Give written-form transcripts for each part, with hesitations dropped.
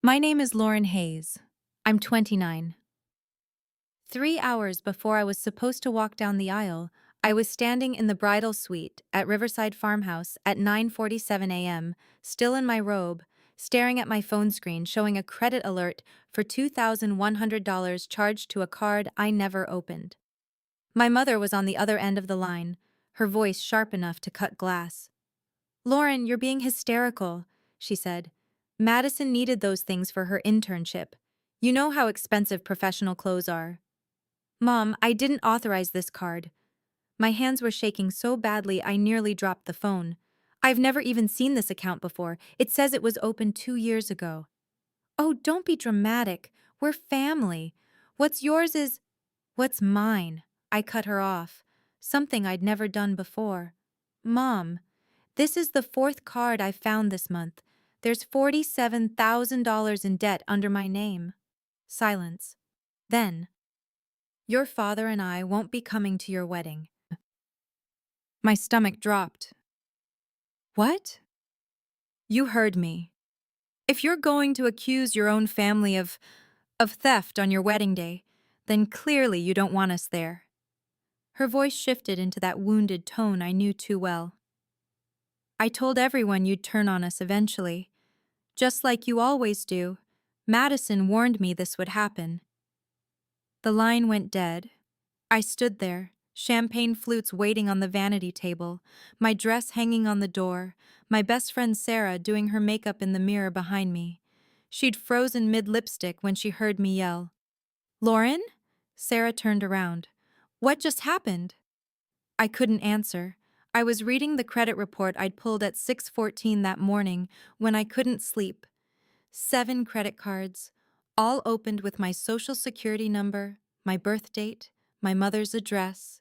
My name is Lauren Hayes. I'm 29. 3 hours before I was supposed to walk down the aisle, I was standing in the bridal suite at Riverside Farmhouse at 9:47 a.m., still in my robe, staring at my phone screen showing a credit alert for $2,100 charged to a card I never opened. My mother was on the other end of the line, her voice sharp enough to cut glass. "Lauren, you're being hysterical," she said. "Madison needed those things for her internship. You know how expensive professional clothes are." "Mom, I didn't authorize this card." My hands were shaking so badly I nearly dropped the phone. "I've never even seen this account before. It says it was opened 2 years ago." "Oh, don't be dramatic. We're family. What's yours is—" "What's mine?" I cut her off. Something I'd never done before. "Mom, this is the fourth card I've found this month. There's $47,000 in debt under my name." Silence. Then, "Your father and I won't be coming to your wedding." My stomach dropped. "What?" "You heard me. If you're going to accuse your own family of theft on your wedding day, then clearly you don't want us there." Her voice shifted into that wounded tone I knew too well. "I told everyone you'd turn on us eventually. Just like you always do. Madison warned me this would happen." The line went dead. I stood there, champagne flutes waiting on the vanity table, my dress hanging on the door, my best friend Sarah doing her makeup in the mirror behind me. She'd frozen mid-lipstick when she heard me yell, "Lauren?" Sarah turned around. "What just happened?" I couldn't answer. I was reading the credit report I'd pulled at 6:14 that morning when I couldn't sleep. 7 credit cards, all opened with my social security number, my birth date, my mother's address,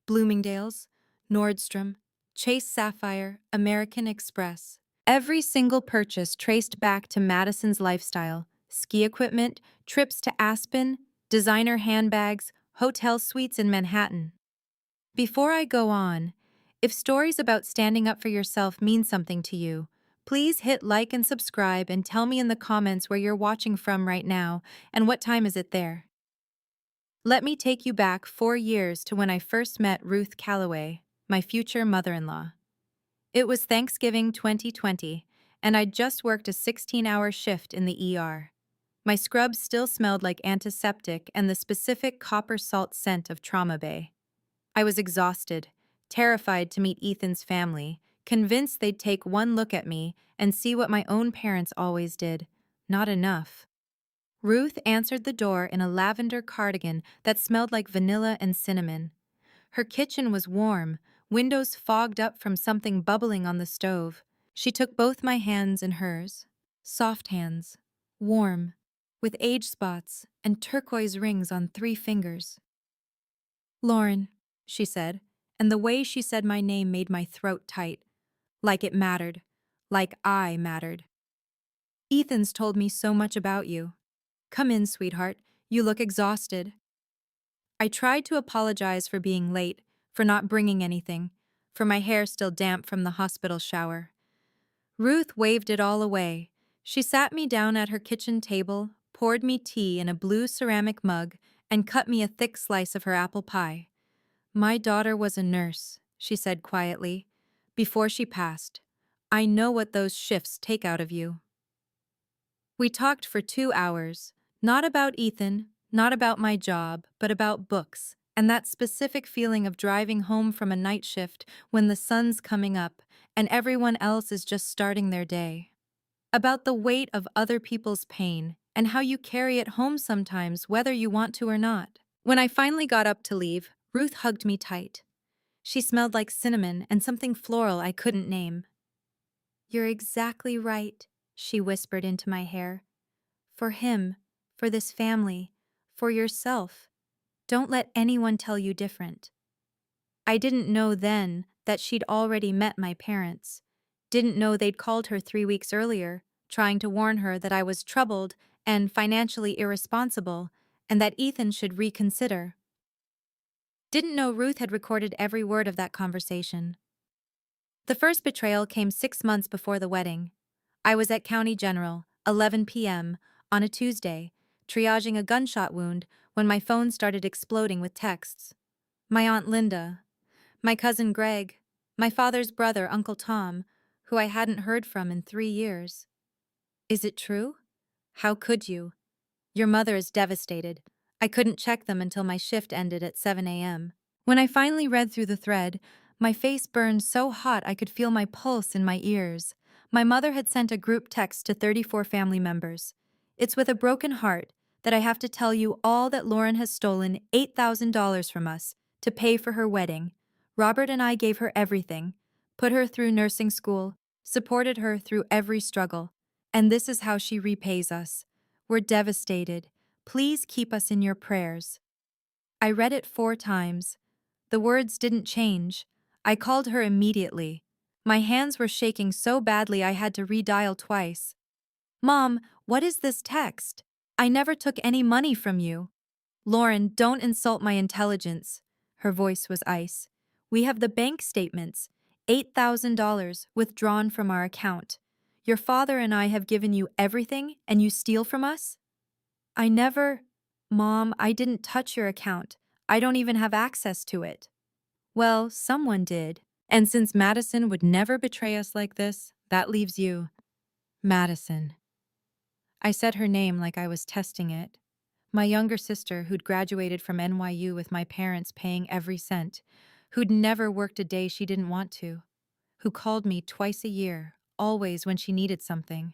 Bloomingdale's, Nordstrom, Chase Sapphire, American Express. Every single purchase traced back to Madison's lifestyle: ski equipment, trips to Aspen, designer handbags, hotel suites in Manhattan. Before I go on, if stories about standing up for yourself mean something to you, please hit like and subscribe and tell me in the comments where you're watching from right now and what time is it there. Let me take you back 4 years to when I first met Ruth Calloway, my future mother-in-law. It was Thanksgiving 2020, and I'd just worked a 16-hour shift in the ER. My scrubs still smelled like antiseptic and the specific copper salt scent of Trauma Bay. I was exhausted, terrified to meet Ethan's family, convinced they'd take one look at me and see what my own parents always did: not enough. Ruth answered the door in a lavender cardigan that smelled like vanilla and cinnamon. Her kitchen was warm, windows fogged up from something bubbling on the stove. She took both my hands in hers. Soft hands, warm, with age spots and turquoise rings on 3 fingers. "Lauren," she said, and the way she said my name made my throat tight. Like it mattered. Like I mattered. "Ethan's told me so much about you. Come in, sweetheart. You look exhausted." I tried to apologize for being late, for not bringing anything, for my hair still damp from the hospital shower. Ruth waved it all away. She sat me down at her kitchen table, poured me tea in a blue ceramic mug, and cut me a thick slice of her apple pie. "My daughter was a nurse," she said quietly, before she passed. "I know what those shifts take out of you." We talked for 2 hours, not about Ethan, not about my job, but about books, and that specific feeling of driving home from a night shift when the sun's coming up and everyone else is just starting their day. About the weight of other people's pain and how you carry it home sometimes whether you want to or not. When I finally got up to leave, Ruth hugged me tight. She smelled like cinnamon and something floral I couldn't name. "You're exactly right," she whispered into my hair. "For him, for this family, for yourself. Don't let anyone tell you different." I didn't know then that she'd already met my parents. Didn't know they'd called her 3 weeks earlier, trying to warn her that I was troubled and financially irresponsible, and that Ethan should reconsider. Didn't know Ruth had recorded every word of that conversation. The first betrayal came 6 months before the wedding. I was at County General, 11 p.m., on a Tuesday, triaging a gunshot wound when my phone started exploding with texts. My Aunt Linda, my cousin Greg, my father's brother, Uncle Tom, who I hadn't heard from in 3 years. Is it true? How could you? Your mother is devastated. I couldn't check them until my shift ended at 7 a.m. When I finally read through the thread, my face burned so hot I could feel my pulse in my ears. My mother had sent a group text to 34 family members. It's with a broken heart that I have to tell you all that Lauren has stolen $8,000 from us to pay for her wedding. Robert and I gave her everything, put her through nursing school, supported her through every struggle. And this is how she repays us. We're devastated. Please keep us in your prayers. I read it 4 times. The words didn't change. I called her immediately. My hands were shaking so badly I had to redial twice. Mom, what is this text? I never took any money from you. Lauren, don't insult my intelligence. Her voice was ice. We have the bank statements. $8,000 withdrawn from our account. Your father and I have given you everything and you steal from us? I never… Mom, I didn't touch your account. I don't even have access to it. Well, someone did. And since Madison would never betray us like this, that leaves you. Madison. I said her name like I was testing it. My younger sister, who'd graduated from NYU with my parents paying every cent, who'd never worked a day she didn't want to, who called me twice a year, always when she needed something.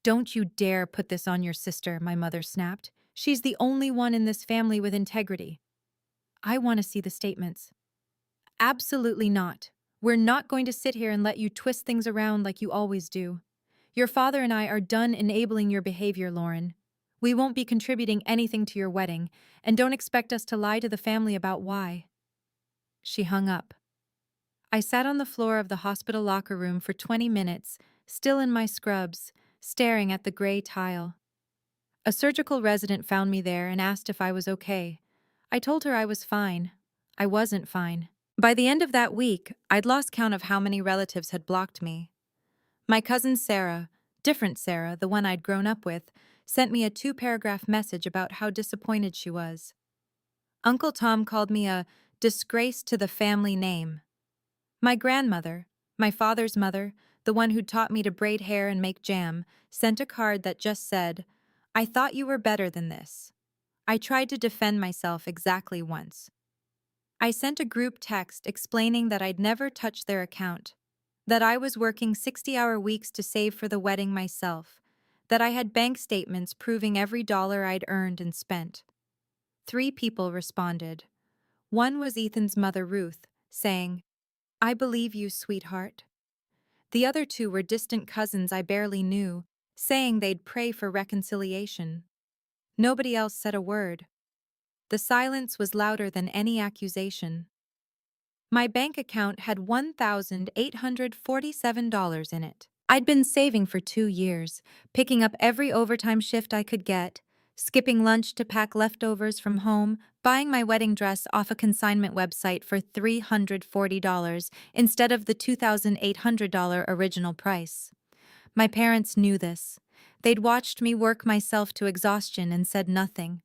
Don't you dare put this on your sister, my mother snapped. She's the only one in this family with integrity. I want to see the statements. Absolutely not. We're not going to sit here and let you twist things around like you always do. Your father and I are done enabling your behavior, Lauren. We won't be contributing anything to your wedding, and don't expect us to lie to the family about why. She hung up. I sat on the floor of the hospital locker room for 20 minutes, still in my scrubs, staring at the gray tile. A surgical resident found me there and asked if I was okay. I told her I was fine. I wasn't fine. By the end of that week, I'd lost count of how many relatives had blocked me. My cousin Sarah, different Sarah, the one I'd grown up with, sent me a 2-paragraph message about how disappointed she was. Uncle Tom called me a disgrace to the family name. My grandmother, my father's mother, the one who'd taught me to braid hair and make jam, sent a card that just said, "I thought you were better than this." I tried to defend myself exactly once. I sent a group text explaining that I'd never touched their account, that I was working 60-hour weeks to save for the wedding myself, that I had bank statements proving every dollar I'd earned and spent. 3 people responded. One was Ethan's mother, Ruth, saying, "I believe you, sweetheart." The other 2 were distant cousins I barely knew, saying they'd pray for reconciliation. Nobody else said a word. The silence was louder than any accusation. My bank account had $1,847 in it. I'd been saving for 2 years, picking up every overtime shift I could get, skipping lunch to pack leftovers from home, buying my wedding dress off a consignment website for $340 instead of the $2,800 original price. My parents knew this. They'd watched me work myself to exhaustion and said nothing.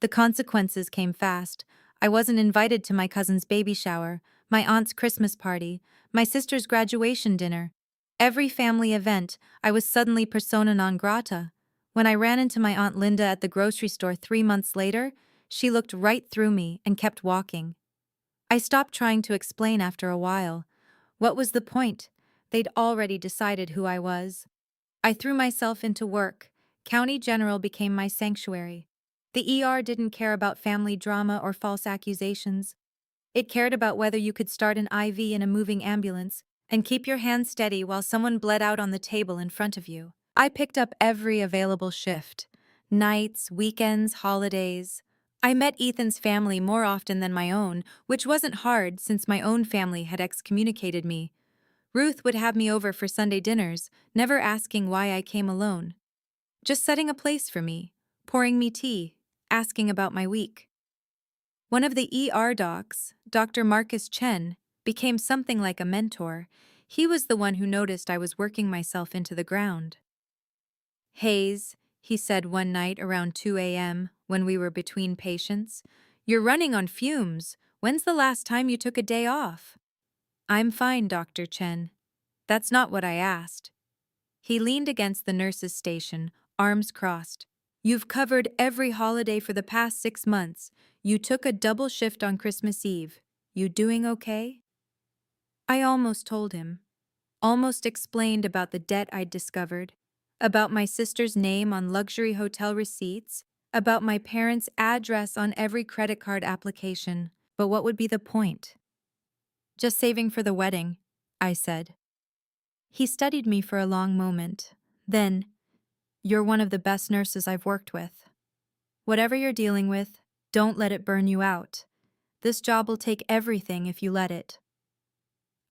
The consequences came fast. I wasn't invited to my cousin's baby shower, my aunt's Christmas party, my sister's graduation dinner. Every family event, I was suddenly persona non grata. When I ran into my Aunt Linda at the grocery store 3 months later, she looked right through me and kept walking. I stopped trying to explain after a while. What was the point? They'd already decided who I was. I threw myself into work. County General became my sanctuary. The ER didn't care about family drama or false accusations. It cared about whether you could start an IV in a moving ambulance and keep your hands steady while someone bled out on the table in front of you. I picked up every available shift. Nights, weekends, holidays. I met Ethan's family more often than my own, which wasn't hard since my own family had excommunicated me. Ruth would have me over for Sunday dinners, never asking why I came alone. Just setting a place for me, pouring me tea, asking about my week. One of the ER docs, Dr. Marcus Chen, became something like a mentor. He was the one who noticed I was working myself into the ground. Hayes, he said one night around 2 a.m. when we were between patients, you're running on fumes. When's the last time you took a day off? I'm fine, Dr. Chen. That's not what I asked. He leaned against the nurse's station, arms crossed. You've covered every holiday for the past 6 months. You took a double shift on Christmas Eve. You doing okay? I almost told him. Almost explained about the debt I'd discovered, about my sister's name on luxury hotel receipts, about my parents' address on every credit card application. But what would be the point? Just saving for the wedding, I said. He studied me for a long moment. Then, you're one of the best nurses I've worked with. Whatever you're dealing with, don't let it burn you out. This job will take everything if you let it.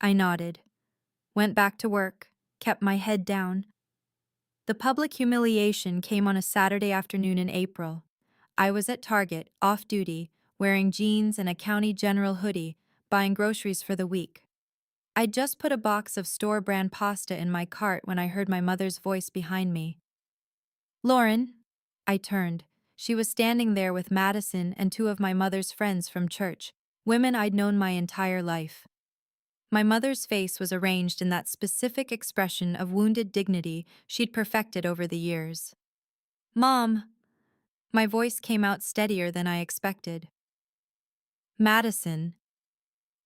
I nodded, went back to work, kept my head down. The public humiliation came on a Saturday afternoon in April. I was at Target, off duty, wearing jeans and a County General hoodie, buying groceries for the week. I'd just put a box of store-brand pasta in my cart when I heard my mother's voice behind me. Lauren. I turned. She was standing there with Madison and two of my mother's friends from church, women I'd known my entire life. My mother's face was arranged in that specific expression of wounded dignity she'd perfected over the years. Mom! My voice came out steadier than I expected. Madison.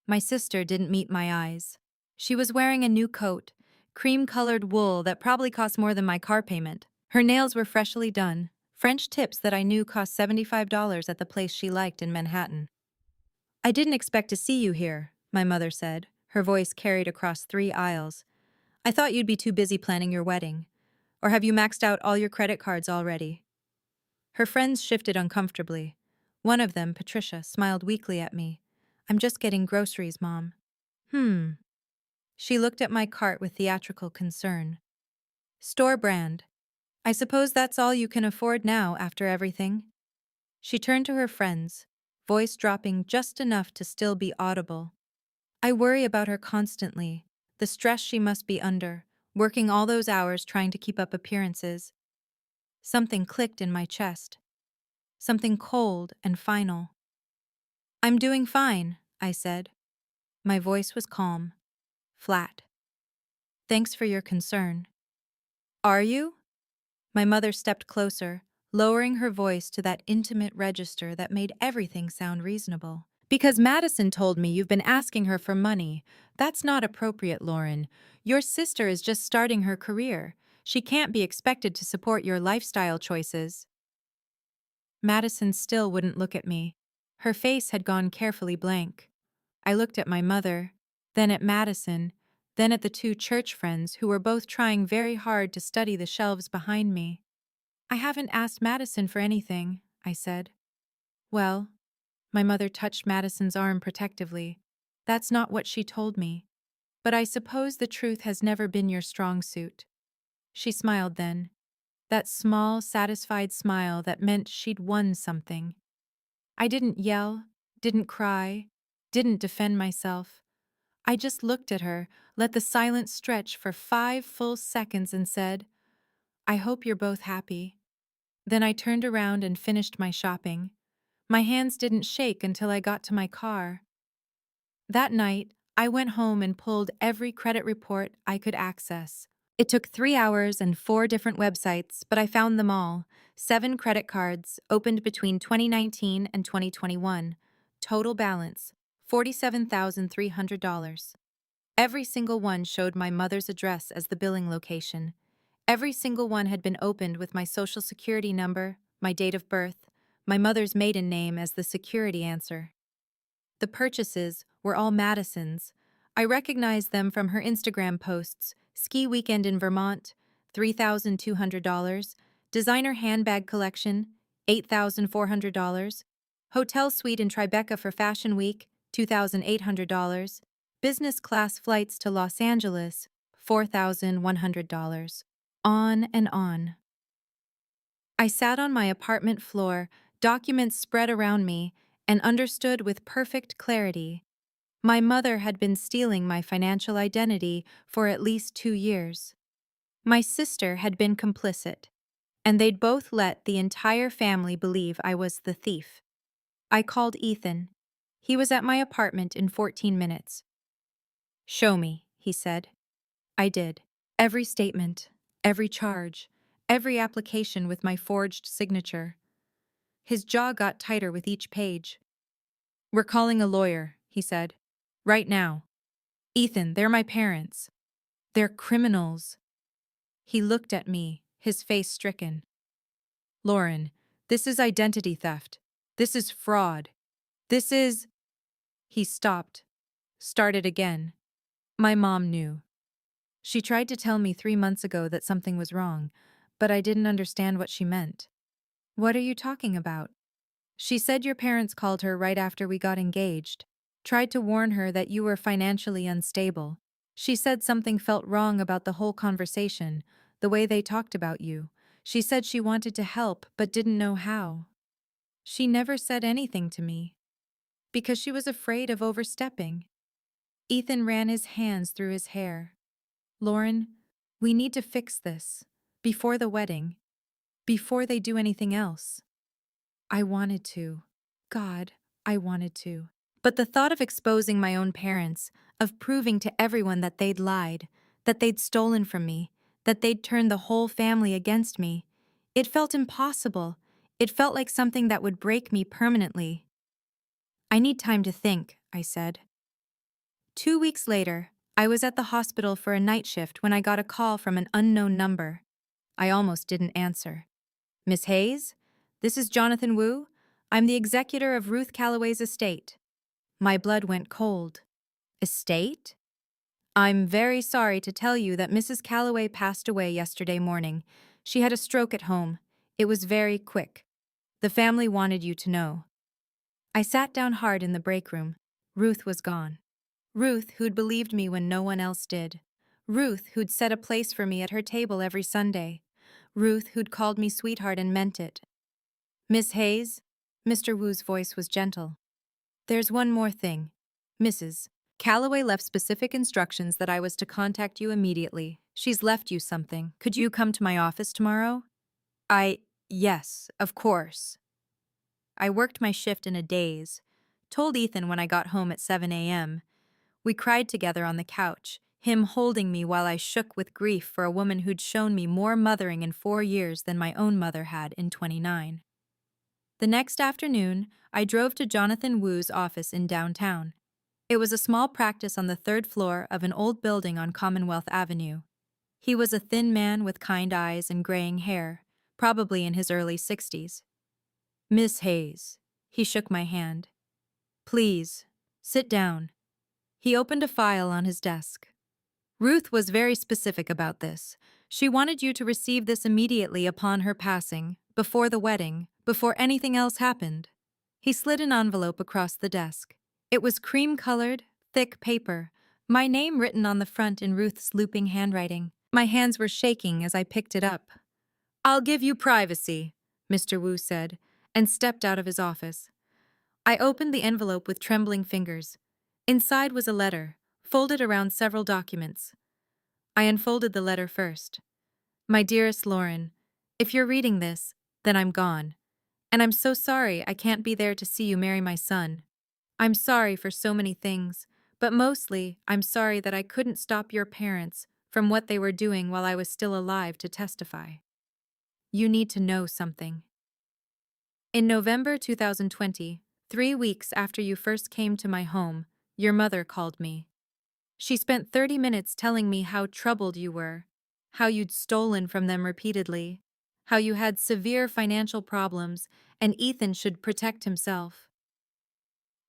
My sister didn't meet my eyes. She was wearing a new coat, cream-colored wool that probably cost more than my car payment. Her nails were freshly done, French tips that I knew cost $75 at the place she liked in Manhattan. I didn't expect to see you here, my mother said, her voice carried across 3 aisles. I thought you'd be too busy planning your wedding. Or have you maxed out all your credit cards already? Her friends shifted uncomfortably. One of them, Patricia, smiled weakly at me. I'm just getting groceries, Mom. She looked at my cart with theatrical concern. Store brand. I suppose that's all you can afford now after everything? She turned to her friends, voice dropping just enough to still be audible. I worry about her constantly, the stress she must be under, working all those hours trying to keep up appearances. Something clicked in my chest. Something cold and final. I'm doing fine, I said. My voice was calm, flat. Thanks for your concern. Are you? My mother stepped closer, lowering her voice to that intimate register that made everything sound reasonable. Because Madison told me you've been asking her for money. That's not appropriate, Lauren. Your sister is just starting her career. She can't be expected to support your lifestyle choices. Madison still wouldn't look at me. Her face had gone carefully blank. I looked at my mother, then at Madison, then at the 2 church friends who were both trying very hard to study the shelves behind me. I haven't asked Madison for anything, I said. Well, my mother touched Madison's arm protectively. That's not what she told me. But I suppose the truth has never been your strong suit. She smiled then. That small, satisfied smile that meant she'd won something. I didn't yell, didn't cry, didn't defend myself. I just looked at her, let the silence stretch for 5 full seconds and said, I hope you're both happy. Then I turned around and finished my shopping. My hands didn't shake until I got to my car. That night, I went home and pulled every credit report I could access. It took 3 hours and 4 different websites, but I found them all. 7 credit cards, opened between 2019 and 2021. Total balance, $47,300. Every single one showed my mother's address as the billing location. Every single one had been opened with my social security number, my date of birth, my mother's maiden name as the security answer. The purchases were all Madison's. I recognized them from her Instagram posts: ski weekend in Vermont, $3,200, designer handbag collection, $8,400, hotel suite in Tribeca for Fashion Week, $2,800, business class flights to Los Angeles, $4,100. On and on. I sat on my apartment floor, documents spread around me, and understood with perfect clarity. My mother had been stealing my financial identity for at least 2 years. My sister had been complicit. and they'd both let the entire family believe I was the thief. I called Ethan. He was at my apartment in 14 minutes. "Show me," he said. I did. Every statement, every charge, every application with my forged signature. His jaw got tighter with each page. "We're calling a lawyer," he said. "Right now. Ethan, they're my parents. They're criminals." He looked at me, his face stricken. "Lauren, this is identity theft. This is fraud. This is—" He stopped, started again. My mom knew. She tried to tell me 3 months ago that something was wrong, but I didn't understand what she meant. "What are you talking about?" "She said your parents called her right after we got engaged, tried to warn her that you were financially unstable. She said something felt wrong about the whole conversation, the way they talked about you. She said she wanted to help but didn't know how. She never said anything to me, because she was afraid of overstepping." Ethan ran his hands through his hair. "Lauren, we need to fix this. Before the wedding. Before they do anything else." I wanted to. God, I wanted to. But the thought of exposing my own parents, of proving to everyone that they'd lied, that they'd stolen from me, that they'd turned the whole family against me, it felt impossible. It felt like something that would break me permanently. "I need time to think," I said. 2 weeks later, I was at the hospital for a night shift when I got a call from an unknown number. I almost didn't answer. "Miss Hayes? This is Jonathan Wu. I'm the executor of Ruth Calloway's estate." My blood went cold. "Estate?" "I'm very sorry to tell you that Mrs. Calloway passed away yesterday morning. She had a stroke at home. It was very quick. The family wanted you to know." I sat down hard in the break room. Ruth was gone. Ruth, who'd believed me when no one else did. Ruth, who'd set a place for me at her table every Sunday. Ruth, who'd called me sweetheart and meant it. "Miss Hayes?" Mr. Wu's voice was gentle. "There's one more thing. Mrs. Calloway left specific instructions that I was to contact you immediately. She's left you something. Could you come to my office tomorrow?" Yes, of course." I worked my shift in a daze. Told Ethan when I got home at 7 a.m. We cried together on the couch, him holding me while I shook with grief for a woman who'd shown me more mothering in 4 years than my own mother had in 29. The next afternoon, I drove to Jonathan Wu's office in downtown. It was a small practice on the 3rd floor of an old building on Commonwealth Avenue. He was a thin man with kind eyes and graying hair, probably in his early 60s. "Miss Hayes." He shook my hand. "Please, sit down." He opened a file on his desk. "Ruth was very specific about this. She wanted you to receive this immediately upon her passing, before the wedding, before anything else happened." He slid an envelope across the desk. It was cream-colored, thick paper, my name written on the front in Ruth's looping handwriting. My hands were shaking as I picked it up. "I'll give you privacy," Mr. Wu said, and stepped out of his office. I opened the envelope with trembling fingers. Inside was a letter, folded around several documents. I unfolded the letter first. "My dearest Lauren, if you're reading this, then I'm gone. And I'm so sorry I can't be there to see you marry my son. I'm sorry for so many things, but mostly I'm sorry that I couldn't stop your parents from what they were doing while I was still alive to testify. You need to know something." In November 2020, 3 weeks after you first came to my home, your mother called me. She spent 30 minutes telling me how troubled you were, how you'd stolen from them repeatedly, how you had severe financial problems, and Ethan should protect himself.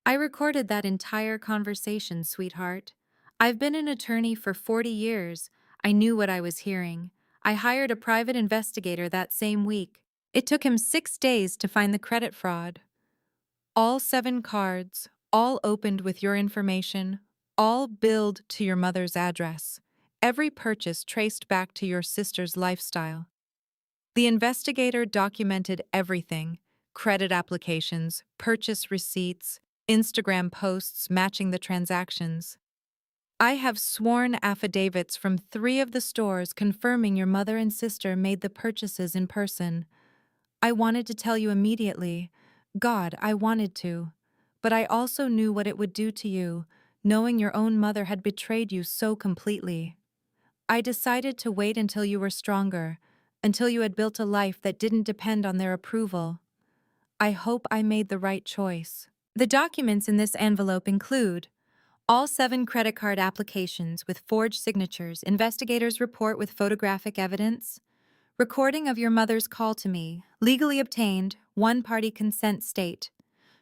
I recorded that entire conversation, sweetheart. I've been an attorney for 40 years. I knew what I was hearing. I hired a private investigator that same week. It took him 6 days to find the credit fraud. All 7 cards, all opened with your information, all billed to your mother's address. Every purchase traced back to your sister's lifestyle. The investigator documented everything: credit applications, purchase receipts, Instagram posts matching the transactions. I have sworn affidavits from 3 of the stores confirming your mother and sister made the purchases in person. I wanted to tell you immediately. God, I wanted to. But I also knew what it would do to you, knowing your own mother had betrayed you so completely. I decided to wait until you were stronger, until you had built a life that didn't depend on their approval. I hope I made the right choice. The documents in this envelope include all 7 credit card applications with forged signatures, investigators' report with photographic evidence, recording of your mother's call to me, legally obtained, one-party consent state,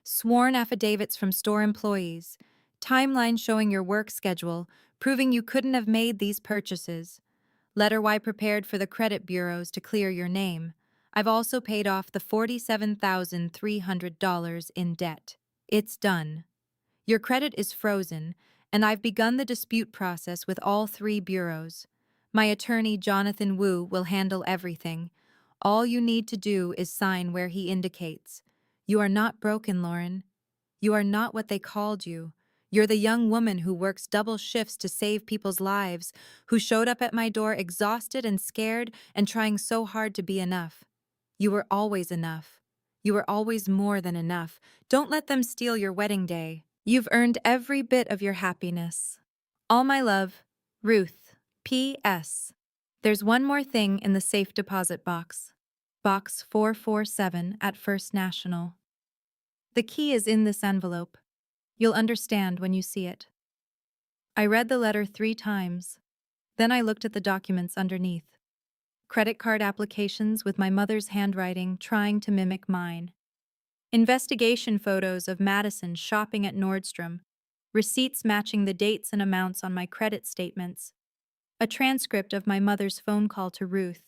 sworn affidavits from store employees, timeline showing your work schedule, proving you couldn't have made these purchases, letter Y prepared for the credit bureaus to clear your name. I've also paid off the $47,300 in debt. It's done. Your credit is frozen, and I've begun the dispute process with all 3 bureaus. My attorney, Jonathan Wu, will handle everything. All you need to do is sign where he indicates. You are not broken, Lauren. You are not what they called you. You're the young woman who works double shifts to save people's lives, who showed up at my door exhausted and scared and trying so hard to be enough. You were always enough. You were always more than enough. Don't let them steal your wedding day. You've earned every bit of your happiness. All my love, Ruth. P.S. There's one more thing in the safe deposit box. Box 447 at First National. The key is in this envelope. You'll understand when you see it. I read the letter 3 times. Then I looked at the documents underneath. Credit card applications with my mother's handwriting trying to mimic mine. Investigation photos of Madison shopping at Nordstrom. Receipts matching the dates and amounts on my credit statements. A transcript of my mother's phone call to Ruth.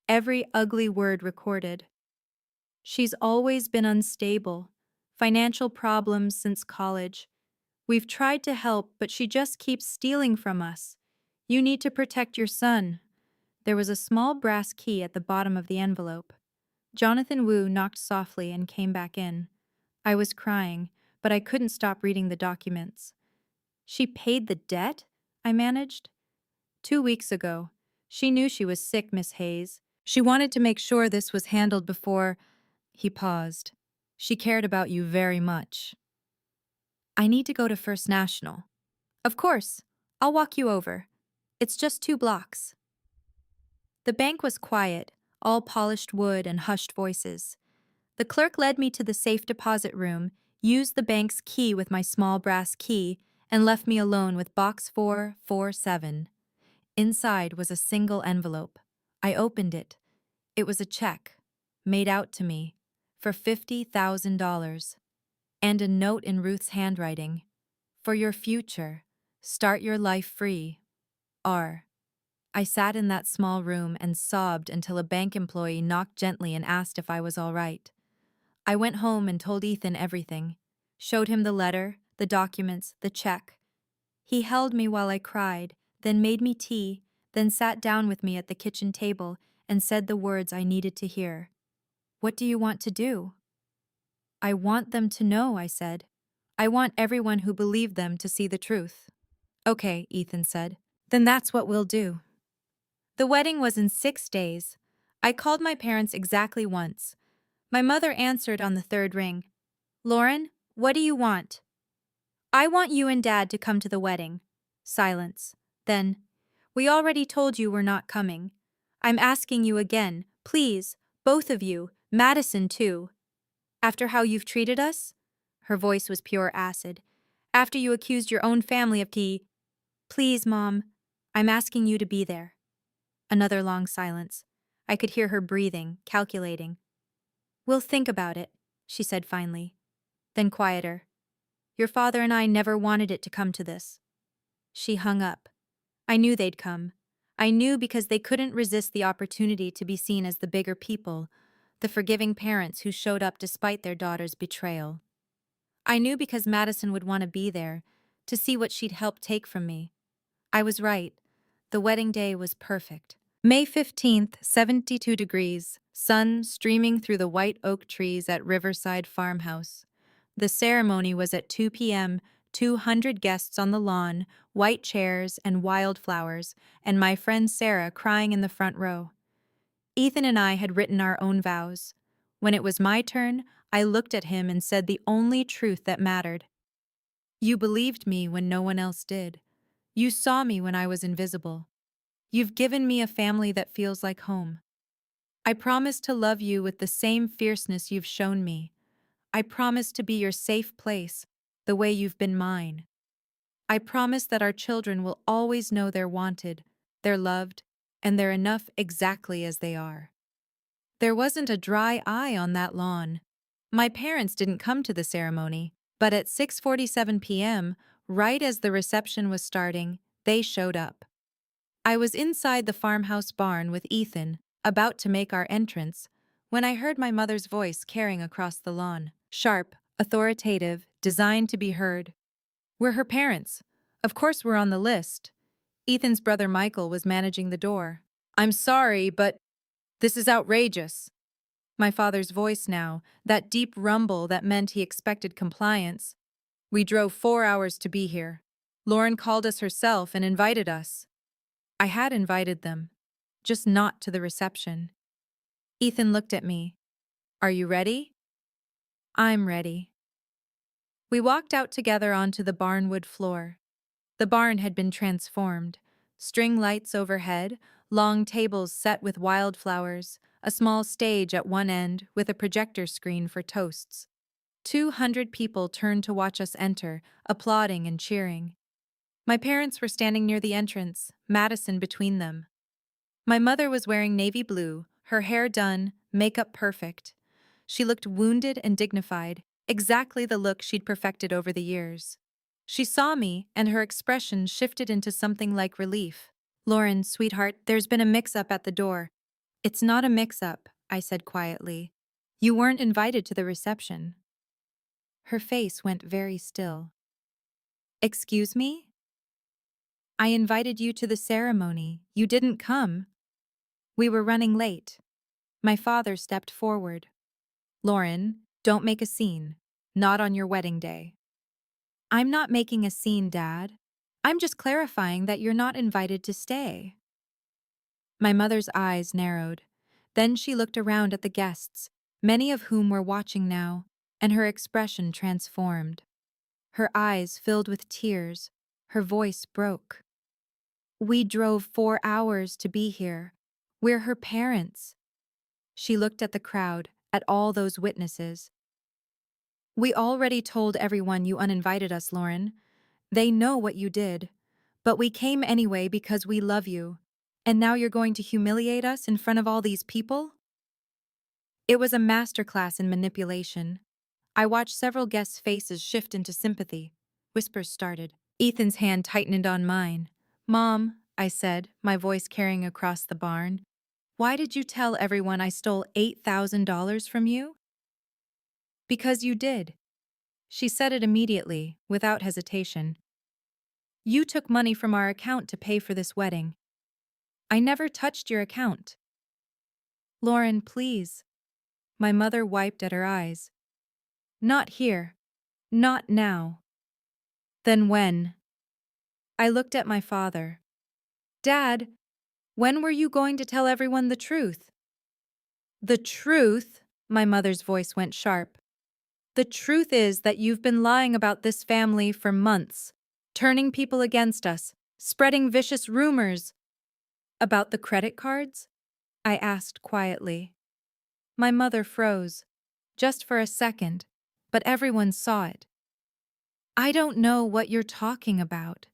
Every ugly word recorded. She's always been unstable. Financial problems since college. We've tried to help, but she just keeps stealing from us. You need to protect your son. There was a small brass key at the bottom of the envelope. Jonathan Wu knocked softly and came back in. I was crying, but I couldn't stop reading the documents. She paid the debt? I managed. 2 weeks ago. She knew she was sick, Miss Hayes. She wanted to make sure this was handled before... He paused. She cared about you very much. I need to go to First National. Of course. I'll walk you over. It's just 2 blocks. The bank was quiet, all polished wood and hushed voices. The clerk led me to the safe deposit room, used the bank's key with my small brass key, and left me alone with box 447. Inside was a single envelope. I opened it. It was a check, made out to me, for $50,000. And a note in Ruth's handwriting. For your future, start your life free. R. I sat in that small room and sobbed until a bank employee knocked gently and asked if I was all right. I went home and told Ethan everything. Showed him the letter, the documents, the check. He held me while I cried, then made me tea, then sat down with me at the kitchen table and said the words I needed to hear. What do you want to do? I want them to know, I said. I want everyone who believed them to see the truth. Okay, Ethan said. Then that's what we'll do. The wedding was in 6 days. I called my parents exactly once. My mother answered on the 3rd ring. Lauren, what do you want? I want you and Dad to come to the wedding. Silence. Then, we already told you we're not coming. I'm asking you again, please, both of you, Madison too. After how you've treated us? Her voice was pure acid. After you accused your own family of Please, Mom, I'm asking you to be there. Another long silence. I could hear her breathing, calculating. We'll think about it, she said finally. Then quieter. Your father and I never wanted it to come to this. She hung up. I knew they'd come. I knew because they couldn't resist the opportunity to be seen as the bigger people, the forgiving parents who showed up despite their daughter's betrayal. I knew because Madison would want to be there, to see what she'd helped take from me. I was right. The wedding day was perfect. May 15th, 72 degrees, sun streaming through the white oak trees at Riverside Farmhouse. The ceremony was at 2 p.m., 200 guests on the lawn, white chairs and wildflowers, and my friend Sarah crying in the front row. Ethan and I had written our own vows. When it was my turn, I looked at him and said the only truth that mattered. You believed me when no one else did. You saw me when I was invisible. You've given me a family that feels like home. I promise to love you with the same fierceness you've shown me. I promise to be your safe place, the way you've been mine. I promise that our children will always know they're wanted, they're loved, and they're enough exactly as they are. There wasn't a dry eye on that lawn. My parents didn't come to the ceremony, but at 6:47 p.m., right as the reception was starting, they showed up. I was inside the farmhouse barn with Ethan, about to make our entrance, when I heard my mother's voice carrying across the lawn. Sharp, authoritative, designed to be heard. We're her parents. Of course we're on the list. Ethan's brother Michael was managing the door. I'm sorry, but this is outrageous. My father's voice now, that deep rumble that meant he expected compliance. We drove 4 hours to be here. Lauren called us herself and invited us. I had invited them, just not to the reception. Ethan looked at me. Are you ready? I'm ready. We walked out together onto the barnwood floor. The barn had been transformed. String lights overhead, long tables set with wildflowers, a small stage at one end with a projector screen for toasts. 200 people turned to watch us enter, applauding and cheering. My parents were standing near the entrance, Madison between them. My mother was wearing navy blue, her hair done, makeup perfect. She looked wounded and dignified, exactly the look she'd perfected over the years. She saw me, and her expression shifted into something like relief. Lauren, sweetheart, there's been a mix-up at the door. It's not a mix-up, I said quietly. You weren't invited to the reception. Her face went very still. Excuse me? I invited you to the ceremony. You didn't come. We were running late. My father stepped forward. Lauren, don't make a scene. Not on your wedding day. I'm not making a scene, Dad. I'm just clarifying that you're not invited to stay. My mother's eyes narrowed. Then she looked around at the guests, many of whom were watching now, and her expression transformed. Her eyes filled with tears. Her voice broke. We drove 4 hours to be here. We're her parents. She looked at the crowd, at all those witnesses. We already told everyone you uninvited us, Lauren. They know what you did. But we came anyway because we love you. And now you're going to humiliate us in front of all these people? It was a masterclass in manipulation. I watched several guests' faces shift into sympathy. Whispers started. Ethan's hand tightened on mine. Mom, I said, my voice carrying across the barn, why did you tell everyone I stole $8,000 from you? Because you did. She said it immediately, without hesitation. You took money from our account to pay for this wedding. I never touched your account. Lauren, please. My mother wiped at her eyes. Not here. Not now. Then when? I looked at my father. Dad, when were you going to tell everyone the truth? The truth? My mother's voice went sharp. The truth is that you've been lying about this family for months, turning people against us, spreading vicious rumors. About the credit cards? I asked quietly. My mother froze, just for a second, but everyone saw it. I don't know what you're talking about.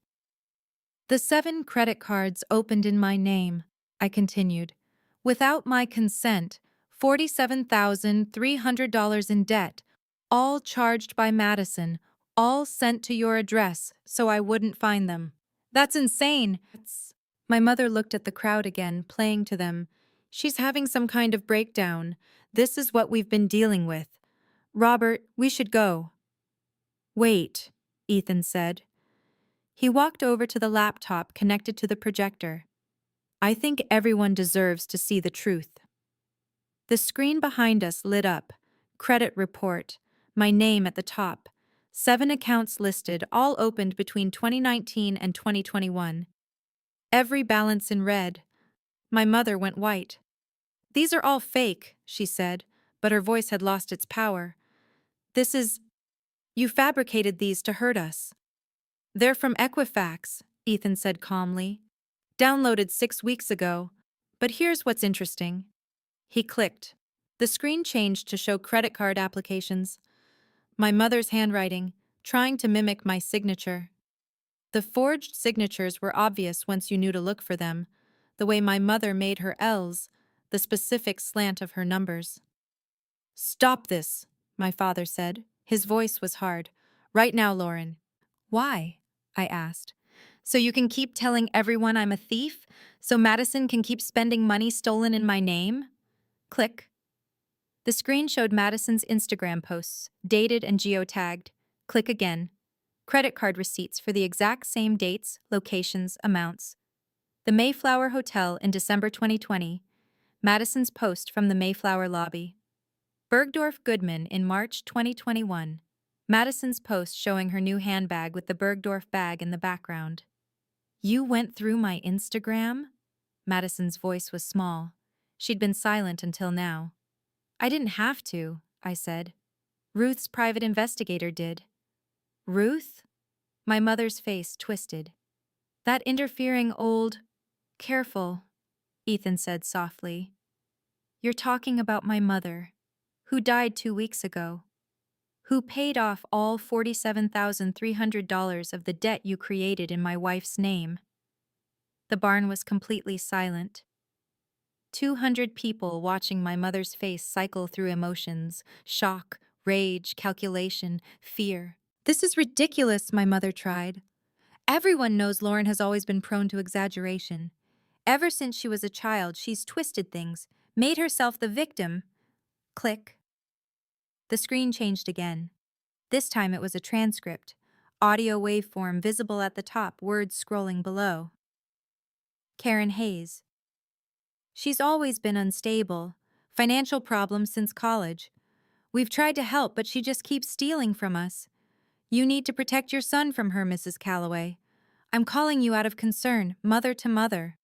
The 7 credit cards opened in my name, I continued. Without my consent, $47,300 in debt, all charged by Madison, all sent to your address so I wouldn't find them. That's insane. My mother looked at the crowd again, playing to them. She's having some kind of breakdown. This is what we've been dealing with. Robert, we should go. Wait, Ethan said. He walked over to the laptop connected to the projector. I think everyone deserves to see the truth. The screen behind us lit up. Credit report. My name at the top. 7 accounts listed, all opened between 2019 and 2021. Every balance in red. My mother went white. "These are all fake," she said, but her voice had lost its power. "This is... You fabricated these to hurt us." "They're from Equifax," Ethan said calmly. "Downloaded 6 weeks ago. But here's what's interesting." He clicked. The screen changed to show credit card applications. My mother's handwriting, trying to mimic my signature. The forged signatures were obvious once you knew to look for them, the way my mother made her L's, the specific slant of her numbers. "Stop this," my father said. His voice was hard. "Right now, Lauren." "Why?" I asked. "So you can keep telling everyone I'm a thief? So Madison can keep spending money stolen in my name?" Click. The screen showed Madison's Instagram posts, dated and geotagged. Click again. Credit card receipts for the exact same dates, locations, amounts. The Mayflower Hotel in December 2020. Madison's post from the Mayflower lobby. Bergdorf Goodman in March 2021. Madison's post showing her new handbag with the Bergdorf bag in the background. "You went through my Instagram?" Madison's voice was small. She'd been silent until now. "I didn't have to," I said. "Ruth's private investigator did." "Ruth?" My mother's face twisted. "That interfering old..." "Careful," Ethan said softly. "You're talking about my mother, who died 2 weeks ago, who paid off all $47,300 of the debt you created in my wife's name." The barn was completely silent. 200 people watching my mother's face cycle through emotions: shock, rage, calculation, fear. "This is ridiculous," my mother tried. "Everyone knows Lauren has always been prone to exaggeration. Ever since she was a child, she's twisted things, made herself the victim." Click. The screen changed again. This time it was a transcript. Audio waveform visible at the top, words scrolling below. Karen Hayes. "She's always been unstable. Financial problems since college. We've tried to help, but she just keeps stealing from us. You need to protect your son from her, Mrs. Calloway. I'm calling you out of concern, mother to mother."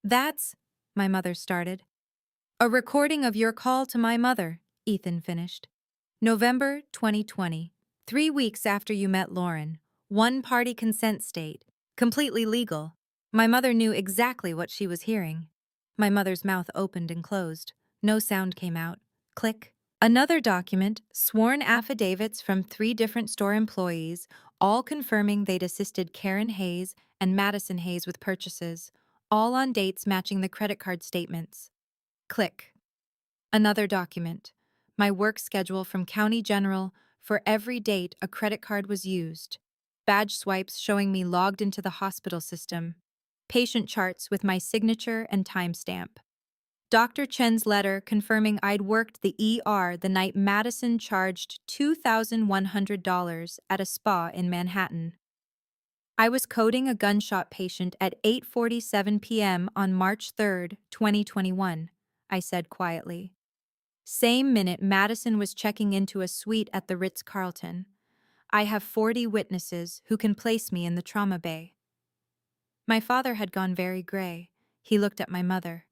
"That's..." my mother started. "A recording of your call to my mother," Ethan finished. "November 2020. 3 weeks after you met Lauren. One-party consent state. Completely legal." My mother knew exactly what she was hearing. My mother's mouth opened and closed. No sound came out. Click. Another document, sworn affidavits from 3 different store employees, all confirming they'd assisted Karen Hayes and Madison Hayes with purchases, all on dates matching the credit card statements. Click. Another document, my work schedule from County General for every date a credit card was used, badge swipes showing me logged into the hospital system, patient charts with my signature and timestamp. Dr. Chen's letter confirming I'd worked the ER the night Madison charged $2,100 at a spa in Manhattan. I was coding a gunshot patient at 8:47 p.m. on March 3, 2021, I said quietly. Same minute Madison was checking into a suite at the Ritz-Carlton. I have 40 witnesses who can place me in the trauma bay. My father had gone very gray. He looked at my mother.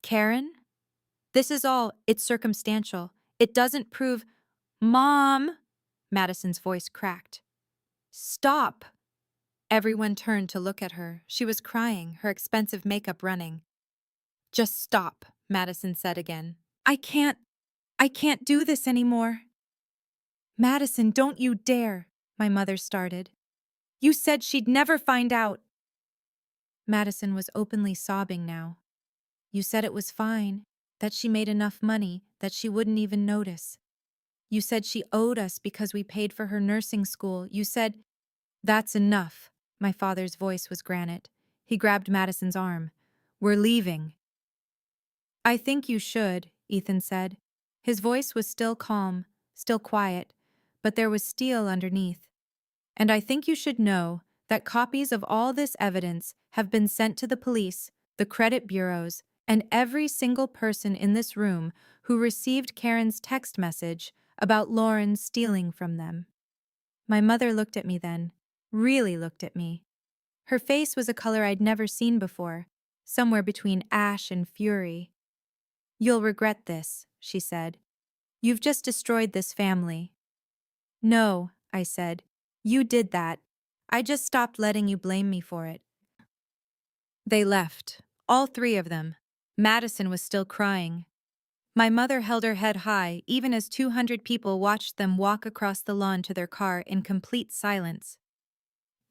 "Karen? This is all, it's circumstantial. It doesn't prove..." "Mom!" Madison's voice cracked. "Stop!" Everyone turned to look at her. She was crying, her expensive makeup running. "Just stop," Madison said again. I can't do this anymore." "Madison, don't you dare," my mother started. "You said she'd never find out." Madison was openly sobbing now. "You said it was fine, that she made enough money that she wouldn't even notice. You said she owed us because we paid for her nursing school. You said..." "That's enough." My father's voice was granite. He grabbed Madison's arm. "We're leaving." "I think you should," Ethan said. His voice was still calm, still quiet, but there was steel underneath. "And I think you should know that copies of all this evidence have been sent to the police, the credit bureaus, and every single person in this room who received Karen's text message about Lauren stealing from them." My mother looked at me then. Really looked at me. Her face was a color I'd never seen before, somewhere between ash and fury. "You'll regret this," she said. "You've just destroyed this family." "No," I said. "You did that. I just stopped letting you blame me for it." They left, all three of them. Madison was still crying. My mother held her head high, even as 200 people watched them walk across the lawn to their car in complete silence.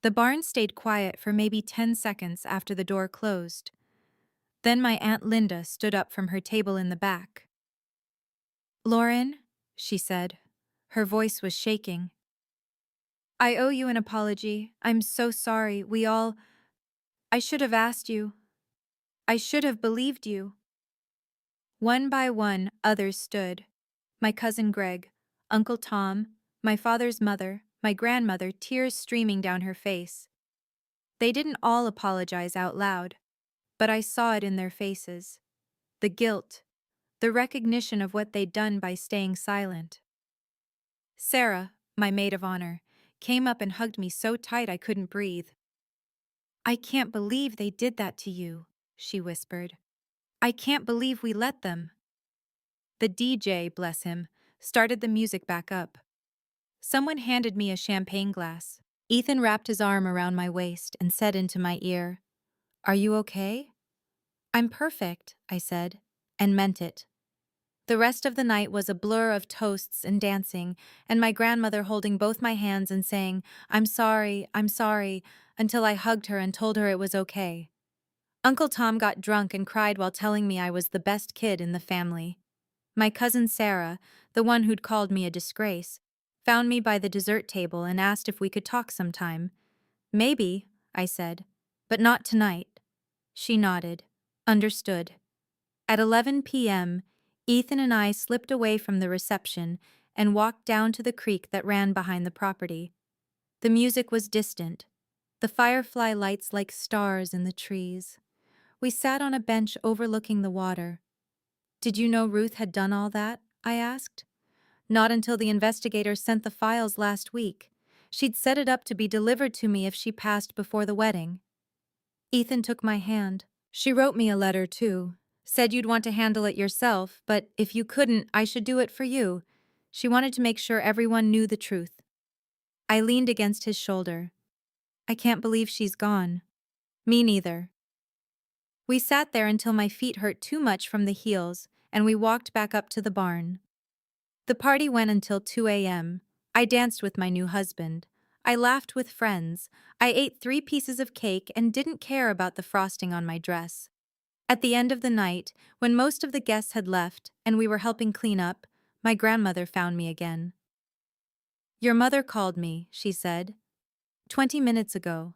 The barn stayed quiet for maybe 10 seconds after the door closed. Then my Aunt Linda stood up from her table in the back. "Lauren," she said. Her voice was shaking. "I owe you an apology. I'm so sorry. I should have asked you. I should have believed you." One by one, others stood. My cousin Greg, Uncle Tom, my father's mother, my grandmother, tears streaming down her face. They didn't all apologize out loud, but I saw it in their faces. The guilt, the recognition of what they'd done by staying silent. Sarah, my maid of honor, came up and hugged me so tight I couldn't breathe. "I can't believe they did that to you," she whispered. "I can't believe we let them." The DJ, bless him, started the music back up. Someone handed me a champagne glass. Ethan wrapped his arm around my waist and said into my ear, "Are you okay?" "I'm perfect," I said, and meant it. The rest of the night was a blur of toasts and dancing, and my grandmother holding both my hands and saying, I'm sorry," until I hugged her and told her it was okay. Uncle Tom got drunk and cried while telling me I was the best kid in the family. My cousin Sarah, the one who'd called me a disgrace, found me by the dessert table and asked if we could talk sometime. "Maybe," I said, "but not tonight." She nodded. Understood. At 11 p.m., Ethan and I slipped away from the reception and walked down to the creek that ran behind the property. The music was distant, the firefly lights like stars in the trees. We sat on a bench overlooking the water. "Did you know Ruth had done all that?" I asked. "Not until the investigators sent the files last week. She'd set it up to be delivered to me if she passed before the wedding." Ethan took my hand. "She wrote me a letter, too. Said you'd want to handle it yourself, but if you couldn't, I should do it for you. She wanted to make sure everyone knew the truth." I leaned against his shoulder. "I can't believe she's gone." "Me neither." We sat there until my feet hurt too much from the heels, and we walked back up to the barn. The party went until 2 a.m. I danced with my new husband. I laughed with friends. I ate 3 pieces of cake and didn't care about the frosting on my dress. At the end of the night, when most of the guests had left and we were helping clean up, my grandmother found me again. "Your mother called me," she said, 20 minutes ago.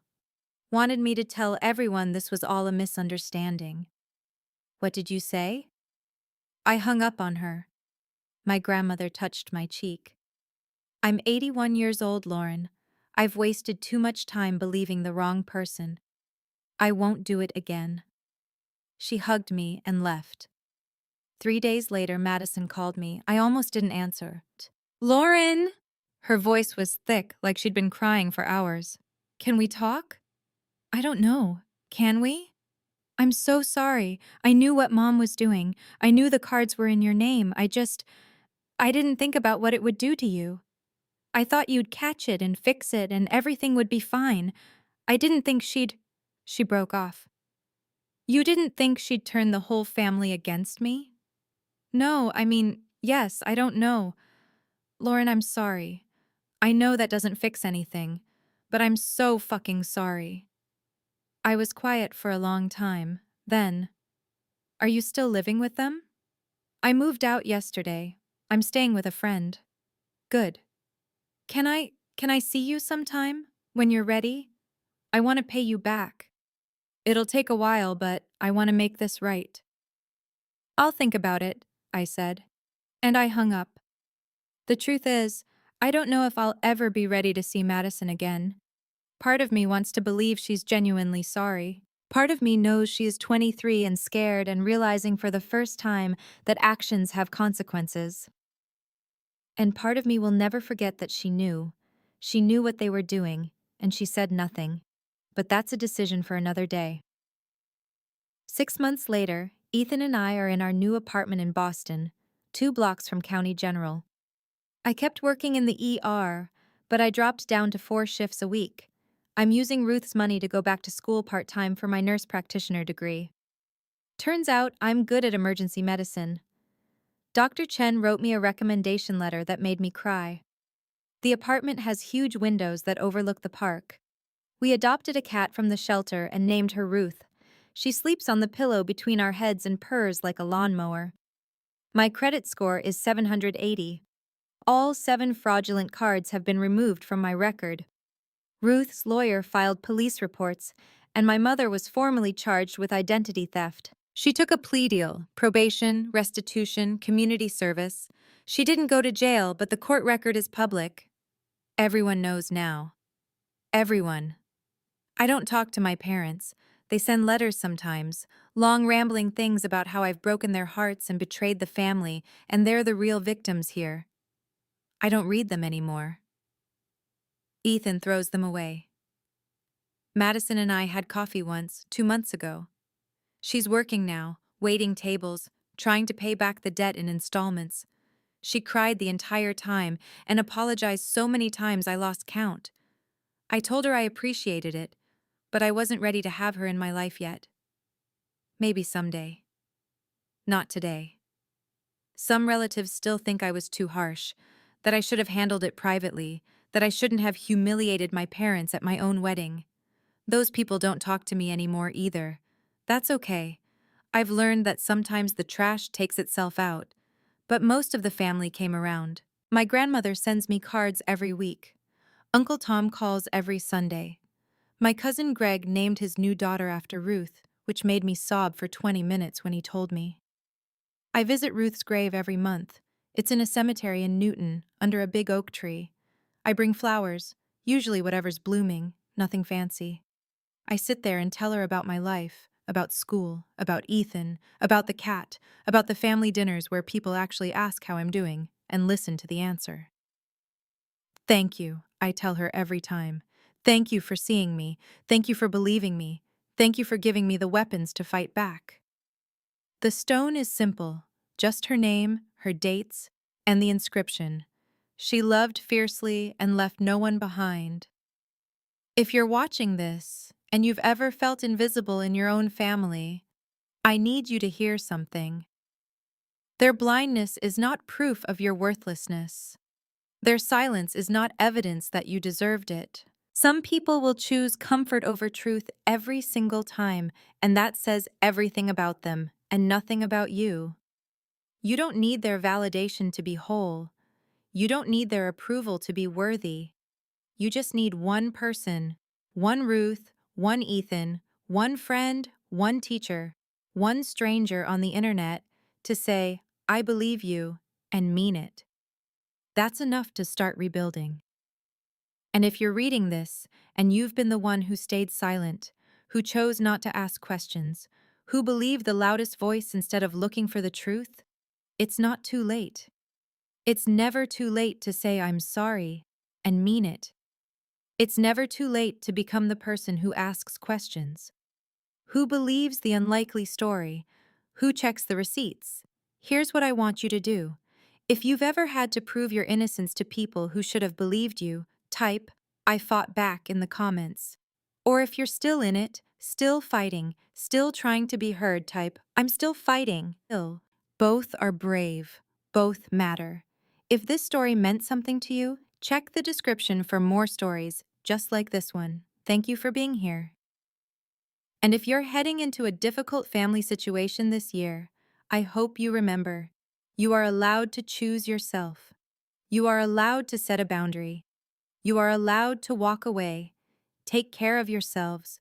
Wanted me to tell everyone this was all a misunderstanding." "What did you say?" I hung up on her. My grandmother touched my cheek. "I'm 81 years old, Lauren. I've wasted too much time believing the wrong person. I won't do it again." She hugged me and left. 3 days later, Madison called me. I almost didn't answer. "Lauren!" Her voice was thick, like she'd been crying for hours. "Can we talk?" "I don't know. Can we?" "I'm so sorry. I knew what Mom was doing. I knew the cards were in your name. I didn't think about what it would do to you. I thought you'd catch it and fix it and everything would be fine. I didn't think she'd—" She broke off. "You didn't think she'd turn the whole family against me?" "No, I mean, yes, I don't know. Lauren, I'm sorry. I know that doesn't fix anything, but I'm so fucking sorry." I was quiet for a long time. Then, "Are you still living with them?" "I moved out yesterday. I'm staying with a friend." "Good. Can I see you sometime? When you're ready? I want to pay you back. It'll take a while, but I want to make this right." "I'll think about it," I said. And I hung up. The truth is, I don't know if I'll ever be ready to see Madison again. Part of me wants to believe she's genuinely sorry. Part of me knows she is 23 and scared and realizing for the first time that actions have consequences. And part of me will never forget that she knew. She knew what they were doing, and she said nothing. But that's a decision for another day. 6 months later, Ethan and I are in our new apartment in Boston, 2 blocks from County General. I kept working in the ER, but I dropped down to 4 shifts a week. I'm using Ruth's money to go back to school part-time for my nurse practitioner degree. Turns out I'm good at emergency medicine. Dr. Chen wrote me a recommendation letter that made me cry. The apartment has huge windows that overlook the park. We adopted a cat from the shelter and named her Ruth. She sleeps on the pillow between our heads and purrs like a lawnmower. My credit score is 780. All 7 fraudulent cards have been removed from my record. Ruth's lawyer filed police reports, and my mother was formally charged with identity theft. She took a plea deal, probation, restitution, community service. She didn't go to jail, but the court record is public. Everyone knows now. Everyone. I don't talk to my parents. They send letters sometimes, long rambling things about how I've broken their hearts and betrayed the family, and they're the real victims here. I don't read them anymore. Ethan throws them away. Madison and I had coffee once, 2 months ago. She's working now, waiting tables, trying to pay back the debt in installments. She cried the entire time and apologized so many times I lost count. I told her I appreciated it, but I wasn't ready to have her in my life yet. Maybe someday. Not today. Some relatives still think I was too harsh, that I should have handled it privately, that I shouldn't have humiliated my parents at my own wedding. Those people don't talk to me anymore either. That's okay. I've learned that sometimes the trash takes itself out, but most of the family came around. My grandmother sends me cards every week. Uncle Tom calls every Sunday. My cousin Greg named his new daughter after Ruth, which made me sob for 20 minutes when he told me. I visit Ruth's grave every month. It's in a cemetery in Newton, under a big oak tree. I bring flowers, usually whatever's blooming, nothing fancy. I sit there and tell her about my life, about school, about Ethan, about the cat, about the family dinners where people actually ask how I'm doing and listen to the answer. Thank you, I tell her every time. Thank you for seeing me. Thank you for believing me. Thank you for giving me the weapons to fight back. The stone is simple, just her name, her dates, and the inscription. She loved fiercely and left no one behind. If you're watching this, and you've ever felt invisible in your own family, I need you to hear something. Their blindness is not proof of your worthlessness. Their silence is not evidence that you deserved it. Some people will choose comfort over truth every single time, and that says everything about them and nothing about you. You don't need their validation to be whole. You don't need their approval to be worthy. You just need one person, one Ruth, one Ethan, one friend, one teacher, one stranger on the internet to say, I believe you, and mean it. That's enough to start rebuilding. And if you're reading this, and you've been the one who stayed silent, who chose not to ask questions, who believed the loudest voice instead of looking for the truth, it's not too late. It's never too late to say I'm sorry, and mean it. It's never too late to become the person who asks questions. Who believes the unlikely story? Who checks the receipts? Here's what I want you to do. If you've ever had to prove your innocence to people who should have believed you, type, I fought back in the comments. Or if you're still in it, still fighting, still trying to be heard, type, I'm still fighting. Both are brave. Both matter. If this story meant something to you, check the description for more stories just like this one. Thank you for being here. And if you're heading into a difficult family situation this year, I hope you remember, you are allowed to choose yourself. You are allowed to set a boundary. You are allowed to walk away. Take care of yourselves.